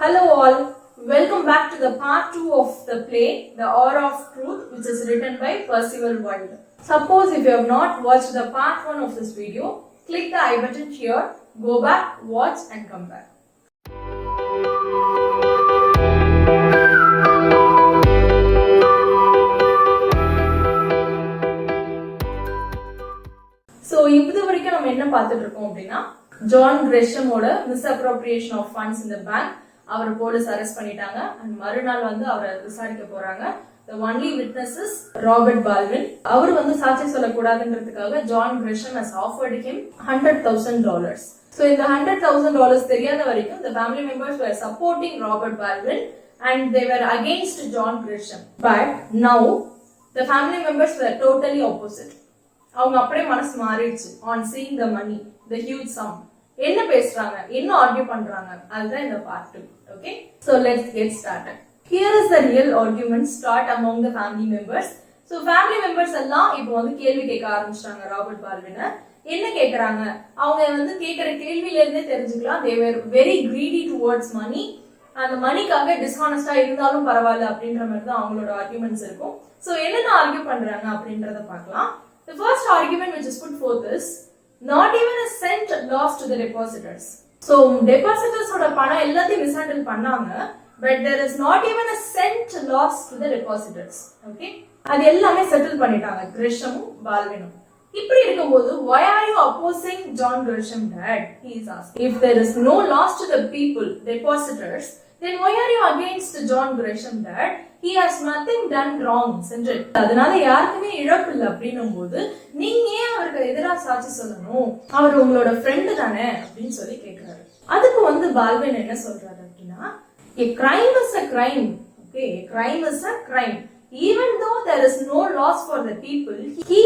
Hello all, welcome back to the part 2 of the play, The Hour of Truth, which is written by Percival Wilde. Suppose if you have not watched the part 1 of this video, click the I button here, go back, watch and come back. So, இப்போது வரைக்கும் நம்ம என்ன பார்த்துட்டு இருக்கோம் அப்படின்னா John கிரெஷமோட misappropriation of funds in the bank அவர் police arrest பண்ணிட்டாங்க அண்ட் மறுநாள் வந்து அவரை விசாரிக்க போறாங்க. The only witness is Robert Baldwin. அவர் வந்து சாட்சி சொல்லக்கூடாதுன்றதுக்காக John கிரெஷம் has offered him $100,000. So இந்த $100,000 தெரியாத வரைக்கும் the family members were supporting Robert Baldwin and they were against John Grisham. But now the family members were totally opposite. அவங்க அப்படியே மனசு மாறிடுச்சு on seeing the money, the huge sum. என்ன பேசுறாங்க, என்ன ஆர்கியூ பண்றாங்க, அதுதான் இந்த part 2. Okay, so let's get started. Here is the real argument start among the family members. So family members எல்லாம் இப்போ வந்து கேள்வி கேட்க ஆரம்பிச்சாங்க ராபர்ட் பால்வின. என்ன கேக்குறாங்க, அவங்க வந்து கேக்குற கேள்வியில இருந்தே தெரிஞ்சுக்கலாம் they were very greedy towards money. அந்த மணிக்காக டிஸ்ஹானஸ்டா இருந்தாலும் பரவாயில்ல அப்படின்ற மாதிரி தான் அவங்களோட ஆர்கியூமெண்ட்ஸ் இருக்கும். So என்னென்ன ஆர்கியூ பண்றாங்க அப்படின்றத பார்க்கலாம். The first argument which is put forth is not even a cent lost to the depositors. So depositors oda பணம் எல்லாத்தையும் mishandle பண்ணாங்க, but there is not even a cent lost to the depositors. Okay, அது எல்லாமே settle பண்ணிட்டாங்க கிரிஷமும் பால்வினும். இப்படி இருக்கும்போது why are you opposing John Grisham, dad? He is asking. If there is no loss to the people, depositors, then why are you against John Grisham, dad? He has nothing done wrong, isn't it? அதனால யாருக்குமே இழப்பு இல்ல அப்படின்னும்போது நீங்க ஏன் அவருக்கு எதிராக சாட்சி சொல்லணும், அவர் உங்களோட ஃப்ரெண்டு தானே அப்படின்னு சொல்லி கேட்கிறாரு. அதுக்கு வந்து பால்வின் என்ன சொல்றாரு அப்படின்னா, a crime is a crime. Okay, a crime is a crime. Even though there is no loss for the people, he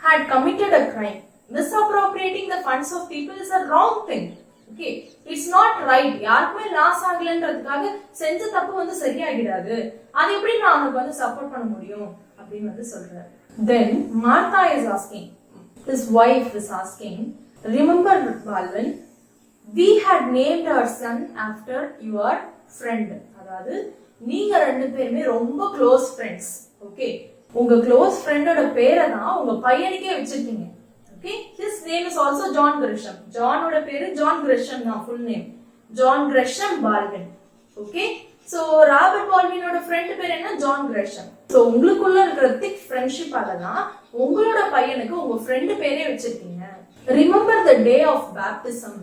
had committed a crime. Misappropriating the funds of people is a wrong thing. Okay, it's not right. யாருக்குமே loss ஆகலன்றதுக்காக செஞ்ச தப்பு வந்து சரியாகிடாது. அது எப்படி நான் அவனுக்கு வந்து support பண்ண முடியும் அப்படின்னு வந்து சொல்றாரு. Then Martha is asking, his wife is asking, remember Balwin, we had named our son after your friend. அதாவது நீங்க ரெண்டு பேருமே ரொம்ப க்ளோஸ் ஃப்ரெண்ட்ஸ். ஓகே, உங்க க்ளோஸ் ஃப்ரெண்டோட பேரை தான் உங்க பையனுக்கே வச்சிருக்கீங்க. Okay, his name is also John Grisham. John oda peru John Grisham na full name John Grisham Baldwin. Okay, so Robert Baldwin oda friend பேர் என்ன, John Grisham. So உங்களுக்குள்ள இருக்கிற thick friendship ஆலனா உங்களோட பையனுக்கு உங்க friend பேரே வச்சிருக்கீங்க. Remember the day of baptism.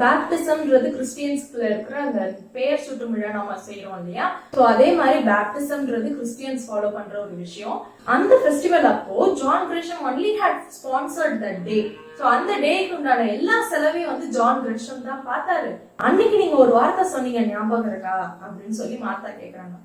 பேப்டிசம்ன்றது கிறிஸ்டியன்ஸ்ல இருக்கிற அந்த பெயர் சூட்டும் விழா நாம செய்யறோம் இல்லையா, சோ அதே மாதிரி பேப்டிசம்ன்றது கிறிஸ்டியன்ஸ் ஃபாலோ பண்ற ஒரு விஷயம். அந்த ஃபெஸ்டிவல் அப்போ John Grisham only had sponsored that day. So அந்த டேக்கு உண்டான எல்லா செலவையும் வந்து ஜான் கிரிஷம் தான் பார்த்தாரு. அன்னைக்கு நீங்க ஒரு வார்த்தை சொன்னீங்க, ஞாபகம் இருக்கா அப்படின்னு சொல்லி மார்த்தா கேக்குறாங்க.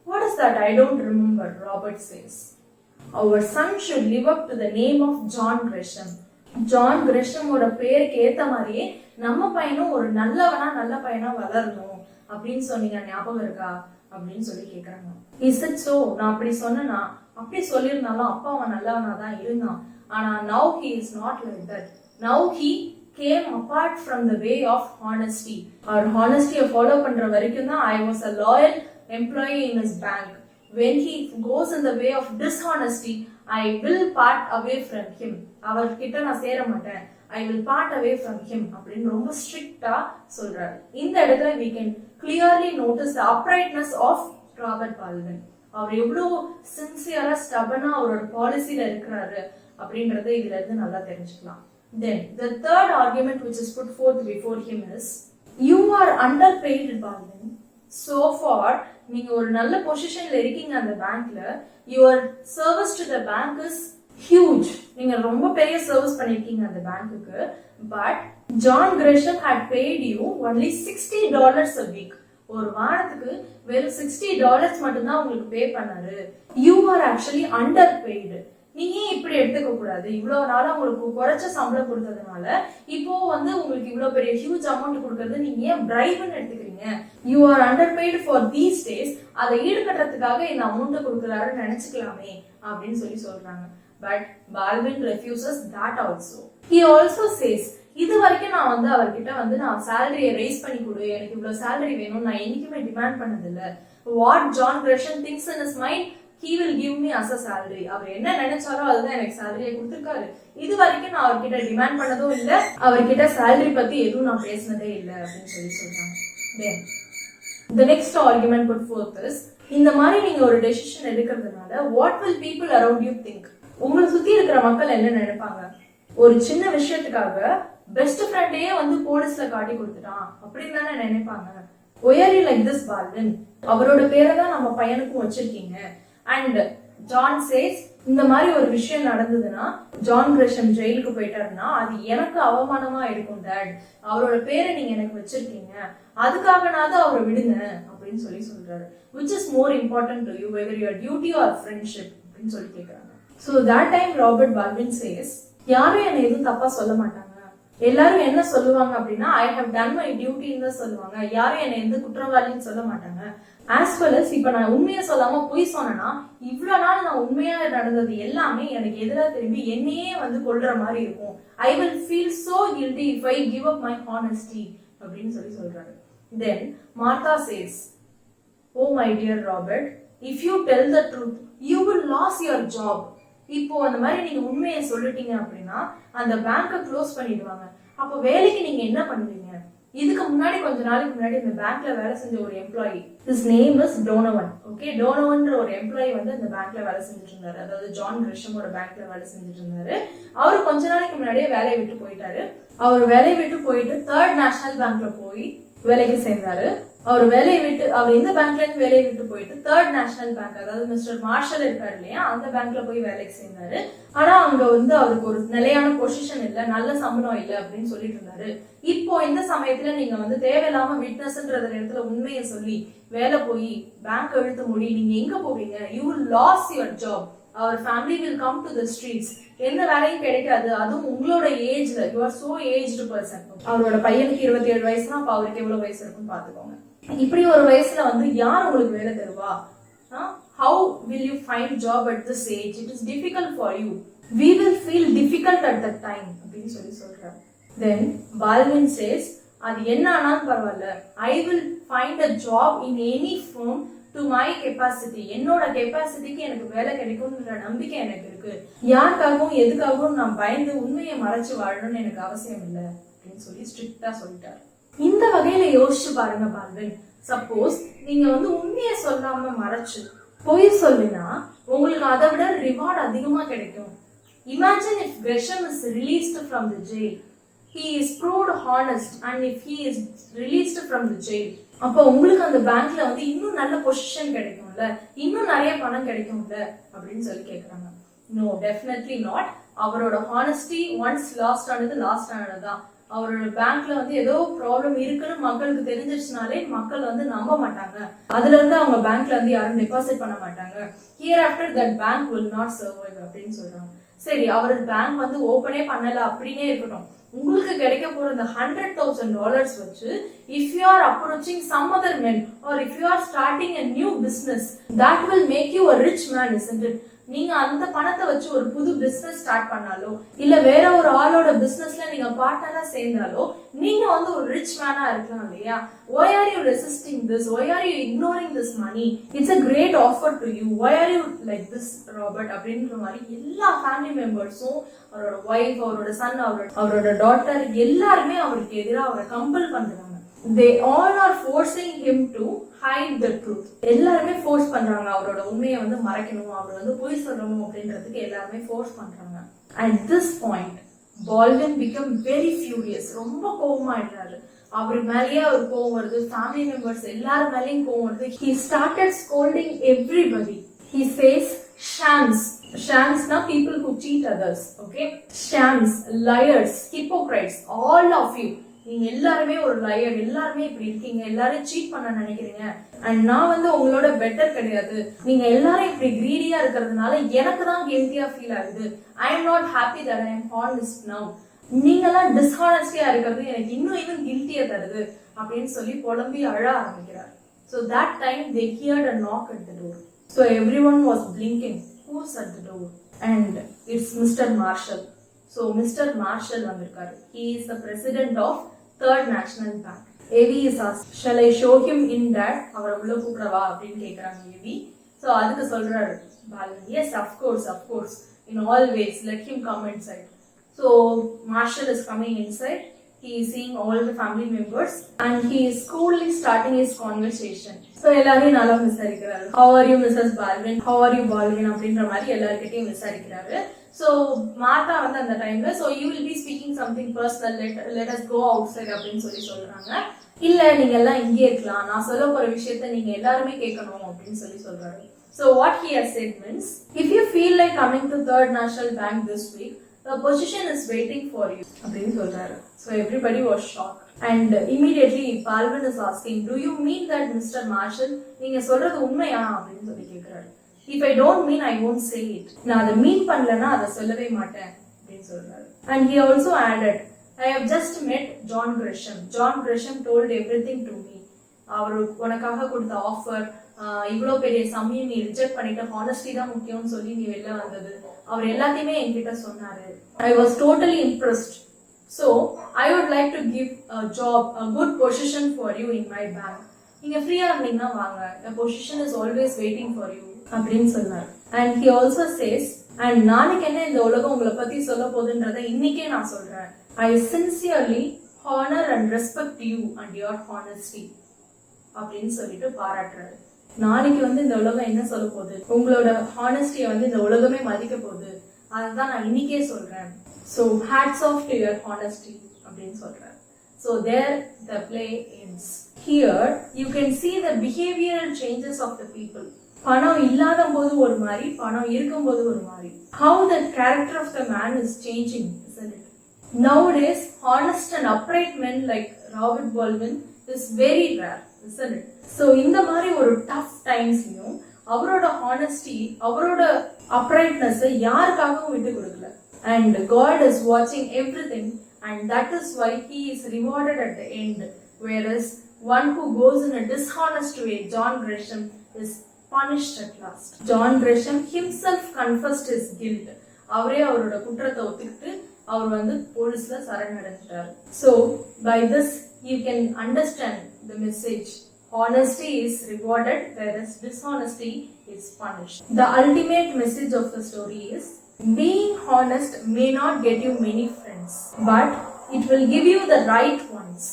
What is that? I don't remember, Robert says. Our son should live up to the name of John Grisham. John கிரிஷமோட பேருக்கு ஏத்த மாதிரியே நம்ம பையனும் ஒரு நல்ல பையனா வளரணும் அப்படின்னு சொன்னீங்க, ஞாபகம் இருக்கா அப்படின்னு சொல்லி கேக்குறாங்க. Is it so? நான் அப்படி சொன்னா, அப்படி சொல்லியிருந்தாலும் அப்பா அவன் நல்லவனா தான் இருந்தான். ஆனா now he is not like that. Now he came apart from the way of honesty. Our honesty follow பண்ற வரைக்கும் தான் I was a loyal employee in his bank. When he goes in the way of dishonesty, I will part away from him. அவர்கிட்ட நான் சேர மாட்டேன். I will part away from him அப்படின்னு ரொம்ப ஸ்ட்ரிக்ட்டா சொல்றாரு. இந்த இடத்துல we can clearly notice the uprightness of Robert Baldwin. அவர் எவ்வளவு சின்சியரா ஸ்டபனா அவரோட பாலிசில இருக்கிறாரு அப்படின்றத இதுல இருந்து நல்லா தெரிஞ்சுக்கலாம். Then the third argument which is put forth before him is, you are underpaid, Baldwin. So far நீங்க ஒரு நல்ல பொசிஷன்ல இருக்கீங்க அந்த பேங்க்ல. your service to the bank is huge. நீங்க ரொம்ப பெரிய சர்வீஸ் பண்ணிருக்கீங்க அந்த பேங்க்குக்கு. but John Grisham had paid you only $60 a week. ஒரு வாரத்துக்கு வெறும் $60 மட்டும் தான் உங்களுக்கு பே பண்ணாரு. you are actually underpaid. நீங்க இப்படி எடுத்துக்க கூடாது. இவ்வளவு நாளா உங்களுக்கு குறைச்ச சம்பளம் கொடுத்ததுனால இப்போ வந்து உங்களுக்கு இவ்வளவு பெரிய ஹியூஜ் அமௌண்ட் கொடுக்கறது நீங்க ஏன் பிரைப்னு எடுத்துக்கிறீங்க? You are underpaid for these days. அதை ஈடுகட்டுறதுக்காக இந்த அமௌண்ட் கொடுக்கறாருன்னு நினைச்சுக்கலாமே அப்படின்னு சொல்லி சொல்றாங்க. But Baldwin refuses that also. He also says இது வரைக்கும் நான் வந்து அவர்கிட்ட வந்து நான் சேலரியை ரைஸ் பண்ணி கொடு, எனக்கு இவ்வளவு சேலரி வேணும் நான் என்னைக்குமே டிமாண்ட் பண்ணது இல்ல. What John Grisham thinks in his mind he will give me as a salary. அவர் என்ன நினைச்சாரோ அதுதான் எனக்கு சேலரியை கொடுத்துருக்காரு. இது வரைக்கும் நான் அவர்கிட்ட டிமாண்ட் பண்ணதும் இல்ல, அவர்கிட்ட சேலரி பத்தி எதுவும் நான் பேசினதே இல்லை அப்படின்னு சொல்றாங்க. Then the next argument put forth is, இந்த மாதிரி நீங்க ஒரு டெசிஷன் எடுக்கிறதுனால what will people around you think? உங்களை சுத்தி இருக்கிற மக்கள் என்ன நினைப்பாங்க? ஒரு சின்ன விஷயத்துக்காக பெஸ்ட் ஃப்ரெண்டையே வந்து போலீஸ்ல காட்டி கொடுத்துட்டான் அப்படின்னு தானே நினைப்பாங்க. Why are you like this, Balvin? அவரோட பேரை தான் நம்ம பையனுக்கும் வச்சிருக்கீங்க. அண்ட் ஜான் சேஸ், இந்த மாதிரி ஒரு விஷயம் நடந்ததுன்னா ஜான் கிரஷம் ஜெயிலுக்கு போயிட்டாருன்னா அது எனக்கு அவமானமா இருக்கும் டாட். அவரோட பேரை நீங்க எனக்கு வச்சிருக்கீங்க, அதுக்காகனாவது அவரை விடுங்க அப்படின்னு சொல்றாரு. which is more important to you, whether your duty or friendship அப்படின்னு சொல்லி கேக்குறாங்க. so that time Robert Baldwin says, யாரும் என்ன எதுவும் தப்பா சொல்ல மாட்டாங்க, எல்லாரும் என்ன சொல்லுவாங்க அப்படின்னா I have done my duty ன்னு சொல்லுவாங்க, யாரும் என்ன எந்த குற்றவாளின்னு சொல்ல மாட்டாங்க. as well as இப்ப நான் உண்மையை சொல்லாம பொய் சொன்னா இவ்வளவு நாள் நான் உண்மையா நடந்தது எல்லாமே எனக்கு எதிராக திரும்பி என்னையே வந்து கொல்ற மாதிரி இருக்கும். I will feel so guilty if I give up my honesty அப்படின்னு சொல்றாரு. then Martha says, oh my dear Robert, if you tell the truth you will lose your job. இப்போ அந்த மாதிரி நீங்க உண்மையை சொல்லிட்டீங்க அப்படின்னா அந்த பேங்கை க்ளோஸ் பண்ணிடுவாங்க. அப்போ வேலைக்கு நீங்க என்ன பண்ணுவீங்க? இதுக்கு முன்னாடி கொஞ்ச நாளைக்கு முன்னாடி இந்த பேங்க்ல வேலை செஞ்ச ஒரு employee, his name is Donovan. Okay, டோனோவன்ற ஒரு எம்ப்ளாயி வந்து இந்த பேங்க்ல வேலை செஞ்சுட்டு இருந்தாரு, அதாவது ஜான் கிரஷமோட பேங்க்ல வேலை செஞ்சுட்டு இருந்தாரு. அவரு கொஞ்ச நாளைக்கு முன்னாடியே வேலையை விட்டு போயிட்டாரு. அவர் வேலையை விட்டு போயிட்டு தேர்ட் நேஷனல் பேங்க்ல போய் வேலைக்கு சேர்ந்தாரு. அவர் எந்த பேங்க்ல இருந்து வேலையை விட்டு போயிட்டு தேர்ட் நேஷனல் பேங்க், அதாவது மிஸ்டர் மார்ஷல் இருக்காரு இல்லையா, அந்த பேங்க்ல போய் வேலைக்கு சேர்ந்தாரு. ஆனா அங்க வந்து அவருக்கு ஒரு நிலையான பொசிஷன் இல்ல, நல்ல சம்பளம் இல்ல அப்படின்னு சொல்லிட்டு இருந்தாரு. இப்போ இந்த சமயத்துல நீங்க வந்து தேவையில்லாம விட்னஸ்ன்ற இடத்துல உண்மையை சொல்லி வேலை போய் பேங்க் இழுத்து மூடி நீங்க எங்க போவீங்க? You will lose your job, அவர் family will come to the streets, எந்த வேலையும் கிடைக்காது, அதுவும் உங்களோட ஏஜ்ல, you are so aged person. அவரோட பையனுக்கு 27 வயசுனா அப்ப அவருக்கு எவ்வளவு வயசு இருக்குன்னு பாத்துக்கோங்க. இப்படி ஒரு வயசுல வந்து யார் உங்களுக்கு வேலை தருவா? How will you find job at this age? It is difficult for you. We will feel difficult at that time அப்படின்னு சொல்றாரு. Then Baldwin says, அது என்ன ஆனாலும் பரவாயில்ல, I will find a job in any firm to my capacity. என்னோட கெப்பாசிட்டிக்கு எனக்கு வேலை கிடைக்கும்ன்ற நம்பிக்கை எனக்கு இருக்கு. யாருக்காகவும் எதுக்காகவும் நான் பயந்து உண்மையை மறைச்சு வாழணும்னு எனக்கு அவசியம் இல்லை அப்படின்னு ஸ்ட்ரிக்டா சொல்லிட்டாரு. இந்த வகையில யோசிச்சு பாருங்க பால்வின், சப்போஸ் நீங்க வந்து உண்மையை சொல்லாம மறைச்சு பொய் சொல்லினா உங்களுக்கு அதை விட ரிவார்ட் அதிகமா கிடைக்கும். Imagine if Gresham is released from the jail. He is proved honest and if he is released from the jail, அப்ப உங்களுக்கு அந்த பேங்க்ல வந்து இன்னும் நல்ல பொசிஷன் கிடைக்கும்ல, இன்னும் நிறைய பணம் கிடைக்கும்ல அப்படின்னு கேக்குறாங்க. No, definitely not. அவரோட ஹானஸ்டி ஒன்ஸ் லாஸ்ட் ஆனதுதான். அவரோட பேங்க்ல வந்து ஏதோ ப்ராப்ளம் இருக்குன்னு மக்களுக்கு தெரிஞ்சிருச்சுனாலே மக்கள் வந்து நம்ப மாட்டாங்க, அதுல இருந்து அவங்க பேங்க்ல வந்து யாரும் டெபாசிட் பண்ண மாட்டாங்க. Here after that bank will not survive அப்படின்னு சொல்றாங்க. சரி, அவரோட பேங்க் வந்து ஓபனே பண்ணல அப்படின்னே இருக்கட்டும், உங்களுக்கு கிடைக்க போற இந்த $100,000 வச்சு if you are approaching some other men or if you are starting a new business, that will make you a rich man, isn't it? நீங்க அந்த பணத்தை வச்சு ஒரு புது பிசினஸ் ஸ்டார்ட் பண்ணாலோ இல்ல வேற ஒரு ஆளோட பிசினஸ்ல நீங்க பார்ட்னரா சேர்ந்தாலோ நீங்க வந்து ஒரு ரிச் மேனா இருக்கலாம் இல்லையா? why are you resisting this? why are you ignoring this money? it's a great offer to you. why are you like this, Robert? அப்படின்ற மாதிரி எல்லா ஃபேமிலி மெம்பர்ஸும், அவரோட ஒய்ஃப், அவரோட சன், அவரோட டாட்டர் எல்லாருமே அவருக்கு எதிராக அவரை கம்பல் பண்றாங்க. they all are forcing him to hide the truth. எல்லாருமே ஃபோர்ஸ் பண்றாங்க அவரோட உண்மையை வந்து மறைக்கணும், அவர் வந்து பொய் சொல்லணும் அப்படின்றதுக்கு எல்லாருமே ஃபோர்ஸ் பண்றாங்க. at this point Baldwin became very furious. ரொம்ப கோவமாயிட்டாரு. அவர் மேலேயே அவர் கோவம் வருது, ஃபேமிலி மெம்பர்ஸ் எல்லாரும் மேலேயும் கோவம் வருது. he started scolding everybody. he says, shams. Shams na people who cheat others. Okay, shams, liars, hypocrites, all of you. நீங்க எல்லாருமே ஒரு லயர், எல்லாருமே இப்படி இருக்கீங்க, எல்லாரும் சீட் பண்ண நினைக்கிறீங்க. அண்ட் நான் வந்து உங்களோட பெட்டர் கிடையாது, நீங்க எல்லாரும் இப்படி கிரீடியா இருக்கிறதுனால எனக்கு தான் கில்ட்டியா ஃபீல் ஆகுது. I am not happy that I am honest now. நீங்க எல்லாம் டிஸ்ஹானஸ்டியா இருக்கிறது எனக்கு இன்னும் கில்ட்டியா தருது அப்படின்னு சொல்லி புலம்பி அழ ஆரம்பிக்கிறார். So that time they heard a knock at the door. So everyone was blinking. Who's at the door? And it's Mr. Marshall. So mister Marshall வந்திருக்காரு. He is the president of third national bank. Evie is ask, shall I show him in that? அவரை உள்ள கூப்பிடவா அப்படின்னு கேட்குறாங்க Evie. So அதுக்கு சொல்றாரு Balan, yes of course in all ways let him come inside. So Marshall is coming inside. He is seeing all the family members and he is coolly starting his conversation. So எல்லாரையும் நல்லா விசாரிக்கிறாரு. How are you Mrs. Balvin? How are you Balvin? அப்படின்ற மாதிரி எல்லார்கிட்டையும் விசாரிக்கிறாரு. So Martha வந்து அந்த டைம்ல, so you will be speaking something personal, let us go outside அப்படின்னு சொல்றாங்க. இல்ல நீங்க எல்லாம் இங்கே இருக்கலாம், நான் சொல்ல போற விஷயத்த நீங்க எல்லாருமே கேட்கணும் அப்படின்னு சொல்றாரு. So what he has said means, if you feel like coming to Third National Bank this week, the position is waiting for you அப்படின்னு சொல்றாரு. So everybody was shocked and immediately Balvin is asking, do you mean that Mr. Marshall? நீங்க சொல்றது உண்மையா அப்படின்னு கேக்குறாரு. If I don't mean, I won't say it. நான் அதை மீன் பண்ணலன்னா அதை சொல்லவே மாட்டேன் அப்படின்னு சொல்றாரு. And he also added, I have just met John Gresham. John Gresham told everything to me. அவர் உனக்காக கொடுத்த ஆஃபர், இவ்வளோ பெரிய சமயம் நீ ரிஜெக்ட் பண்ணிட்ட, ஹானஸ்டி தான் முக்கியம்னு சொல்லி நீ வெளில வந்தது, அவர் எல்லாத்தையுமே என்கிட்ட சொன்னாரு. I was totally impressed. So I would like to give a job, a good position for you in my bank. நீங்க ஃப்ரீயா இருந்தீங்கன்னா வாங்க, a position is always waiting for you அப்படின்னு சொன்னார். And he also says, and நாளைக்கு என்ன இந்த உலகம் உங்களை பத்தி சொல்ல போகுதுன்றதை இன்னைக்கே நான் சொல்றேன். I sincerely honor and respect you and your honesty அப்படின்னு சொல்லிட்டு பாராட்டுறாரு. நாளைக்கு வந்து இந்த உலகம் என்ன சொல்ல போகுது, உங்களோட ஹானஸ்டியை வந்து இந்த உலகமே மதிக்க போகுது, அதுதான் நான் இன்னைக்கே சொல்றேன். So hats off to your honesty அப்படின்னு சொல்றாரு. So there the play ends. Here you can see the behavioral changes of the people. பணம் இல்லாத போது ஒரு மாதிரி, பணம் இருக்கும் போது ஒரு மாதிரி. How the character of the man is changing, isn't it? Nowadays, honest and upright men like Robert Baldwin is very rare, isn't it? So இந்த மாதிரி ஒரு tough timesலயும் அவரோட honesty, அவரோட uprightness யாருக்காகவும் விட்டு கொடுக்கல. And God is watching everything, and that is why he is rewarded at the end. Whereas one who goes in a dishonest way, John Gresham, is punished at last. John Gresham himself confessed his guilt. அவரே அவரோட குற்றத்தை ஒத்துக்கிட்டு அவர் வந்து போலீஸ்ல சரணடைஞ்சிட்டார். So by this you can understand the message. Honesty is rewarded, whereas dishonesty is punished. The ultimate message of the story is, being honest may not get you many friends, but it will give you the right ones.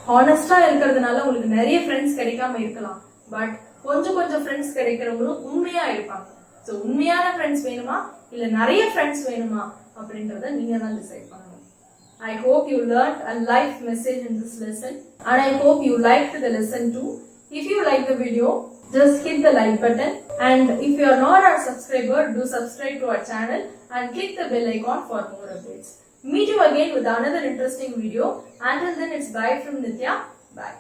ஹானஸ்டா இருக்கிறதுனால உங்களுக்கு நிறைய friends கிடைக்காம இருக்கலாம், but கொஞ்சம் friends கிடைக்கிறவங்களும் உண்மையா இருப்பாங்க. So உண்மையான friends வேணுமா இல்ல நிறைய ஃப்ரெண்ட்ஸ் வேணுமா அப்படின்றத நீங்க தான் டிசைட் பண்ணணும். I hope you learned a life message in this lesson, and I hope you liked the lesson too. If you like the video, just hit the like button, and if you are not our subscriber, do subscribe to our channel and click the bell icon for more updates. Meet you again with another interesting video. Until then, it's bye from Nitya. Bye.